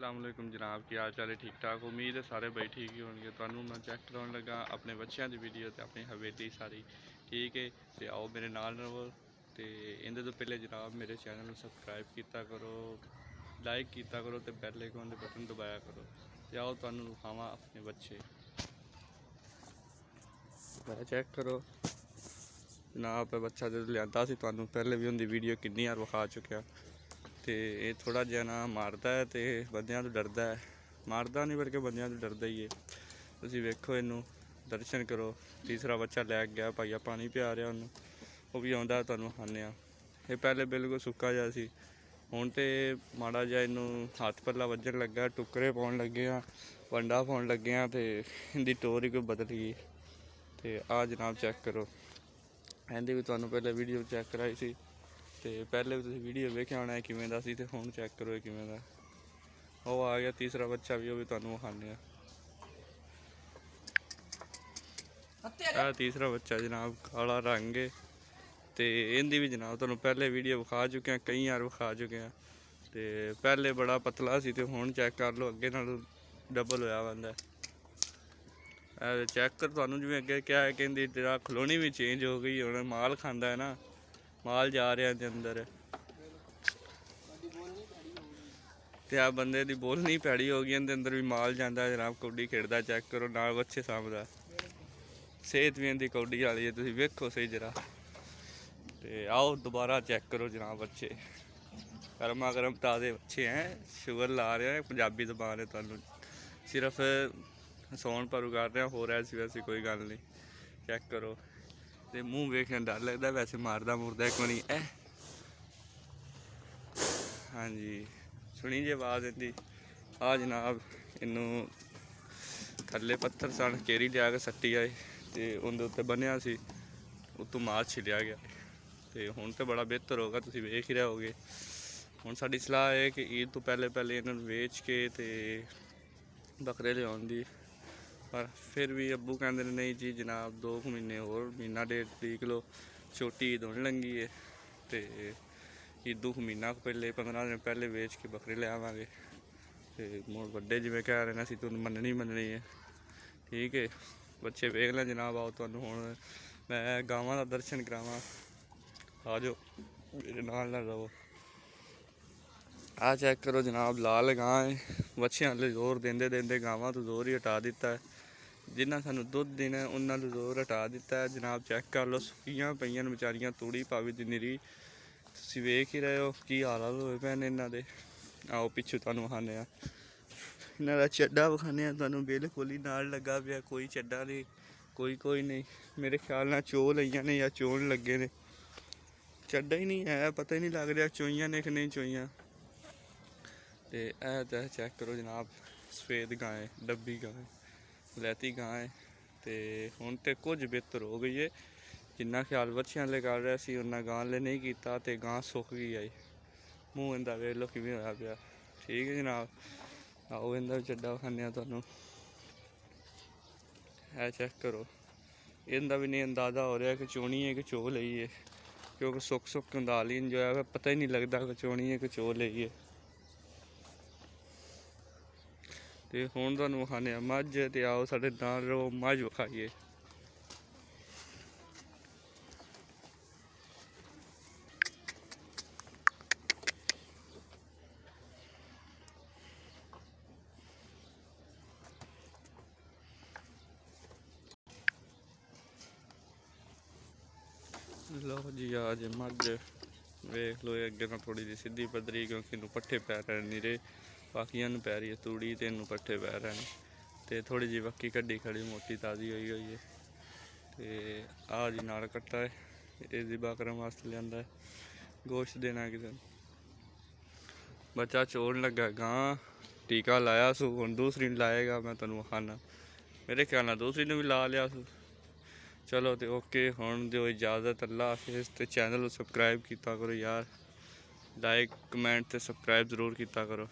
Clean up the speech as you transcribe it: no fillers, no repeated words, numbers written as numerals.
अस्सलाम वालेकुम जनाब, की हाल चाल है? ठीक ठाक, उम्मीद है सारे भाई ठीक ही होंगे। तो मैं चैक कराने लगा अपने बच्चों की वीडियो तो अपनी हवेली सारी ठीक है। तो आओ मेरे नाल रहो। तो इंदे तो पहले जनाब मेरे चैनल को सबसक्राइब किया करो, लाइक किया करो तो बैल आइकन के बटन दबाया करो। तो आओ तुहानू दिखावां अपने बच्चे, चैक करो जनाब। बच्चा जो लिया सी तुहानू पहले भी उनकी वीडियो कितनी बार विखा चुकिया। तो ये थोड़ा जहा ना मारता है तो बंदियां तो डरदा है, मारदा नहीं बल्कि बंदियां तो डरदा ही है। तुसीं वेखो इनू, दर्शन करो। तीसरा बच्चा लैक गया भाईया, पानी पिया रहा उन्होंने, वो भी आंदा तुहानू खाने। ये पहले बिल्कुल सुक्का जहा सी, हुण तो माड़ा जहा इनू हत्थ पल्ला वजन लगा, टुकरे पाउण लगे हाँ, वंडा पाउण लगे हाँ, तो इनकी टोर ही कोई बदल गई। तो आ जनाब चैक करो, इहदी भी तुहानू पहले वीडियो चैक कराई सी। तो पहले भी तुसीं वीडियो वेख्या होना किवें दा सी, ते हुण चैक करो किवें दा। वो आ गया तीसरा बच्चा भी, वो भी तुहानू विखाने। तीसरा बच्चा जनाब काला रंग है। तो इनकी भी जनाब तुहानू पहले वीडियो विखा चुके हैं, कई बार विखा चुके हैं। तो पहले बड़ा पतला सी, तो हुण चैक कर लो अगे नालों डबल होया बंदा। चैक कर तुहानू जिवें अगे क्या है कि इनकी खलोनी भी चेंज हो गई। हुण माल खांदा है ना, माल जा रहा है अंदर। तो आ बंदे की बोलनी भैड़ी हो गई, अंदर भी माल जाता है जनाब। कौडी खेड़दा चैक करो, नाल बच्चे सामदा, सेहत भी इनकी कौडी वाली है, तुसीं वेखो सही जरा। तो आओ दोबारा चैक करो जनाब बच्चे, गर्मा गर्म ताज़े बच्चे हैं। शुगर ला रहे हैं, पंजाबी जबान है, तुहानू सिर्फ हसाउण पर उगाड़ रहे हैं, होर ऐसी वैसी कोई गल नहीं। चैक करो, तो मूँह वेखने डर लगता, वैसे मारदा मुरदा एक बारी हाँ जी, सुनी जी आवाज़ इनकी। आ जनाब इनू थल्ले पत्थर सन केरी लिया के सट्टी आए, तो उनके उत्ते बनिया सी, उत्तों माल छिलिया गया। तो हुण तो बड़ा बेहतर होगा, तुसीं वेख ही रहे होगे। हुण साडी सलाह है कि ईद तो पहले पहले इन्होंने वेच के ते बकरे लियाउण दी, पर फिर भी अब्बू कहते हैं नहीं जी जनाब 2 महीने होर, महीना डेढ़ टीक लो, छोटी ईद होने लगी है। तो ईदू महीना पहले 15 दिन पहले वेच के बकरे ले आवांगे। तो मुड़ बड़े जिवें कह रहे हैं असीं तुहानू मननी मननी है, ठीक है। बच्चे वेख लें जनाब। आओ तुहानू हुण मैं गावां दा दर्शन करावां, आ जाओ मेरे नाल रहो। आ चैक करो जनाब, लाल गां है, बच्चें हल्ले जोर देंदे देंदे गावां तो जोर ही हटा दिता है। जिन्ना सानू दुध देना है उन्ना तो जोर हटा दिता है जनाब। चैक कर लो, सुक्कियां पईयां बेचारियां, तूड़ी पावी दी निरी, तुसीं वेख ही रहे हो की हालात होए पे ने इन्हां दे। आओ पिछू तुहानू विखाने आ, इन्हां दा चड्डा विखाने आ तुहानू, बिल्कुल ही नाल लगा पिया, कोई चड्डा नहीं, कोई नहीं। मेरे ख्याल नाल चो लईयां ने या चोन लगे ने, चड्डा ही नहीं है, पता ही नहीं लग रहा चोइयां ने कि नहीं चोइयां। तो यह चैक करो जनाब, सफेद गां है, डब्बी गां है, वलैती गां है। तो हुण तो कुछ बेहतर हो गई है, जिन्ना ख्याल बच्चों ले कर रहा सी उन्ना गां ले नहीं किया, तो गां सुक गई आई। मूँह इंदा वेख लो किवें होया पिया, ठीक है जनाब। आओ इंदा भी चड्डा विखाने तुहानू, है चैक करो। इंदा भी नहीं अंदाज़ा हो रहा कि चोनी है कि चो लई है, क्योंकि सुक सुक कंदाल ही जो है पता ही नहीं लगता कि चोनी है कि चो लई है। तो हुण तुहानू विखाने मझ, तो आओ साडे नाल रहो, मझ विखाइए। लो जी आज मझ वेख लो, अगे ना थोड़ी जी सीधी पद्धरी, क्योंकि इनू पट्ठे पै रहे नीरे, बाकियां नू पै रही है तूड़ी, तो इनू पट्ठे पै रहे हैं। तो थोड़ी जी बक्की कड्डी खड़ी मोटी ताज़ी हुई है। तो आ जी नाल कट्टा है, ये ज़िबा करने वास्ते लिया है, गोश्त देना किसी। बच्चा चोन लगा गां, टीका लाया सू, हुण दूसरी लाएगा, मैं तुहानू विखाना। मेरे ख्याल नाल दूसरी ने भी ला लिया सू। चलो तो ओके, हुण दो इजाज़त, अल्लाह हाफिज़। तो चैनल सबसक्राइब किया करो यार, लाइक कमेंट तो सबसक्राइब जरूर किया करो।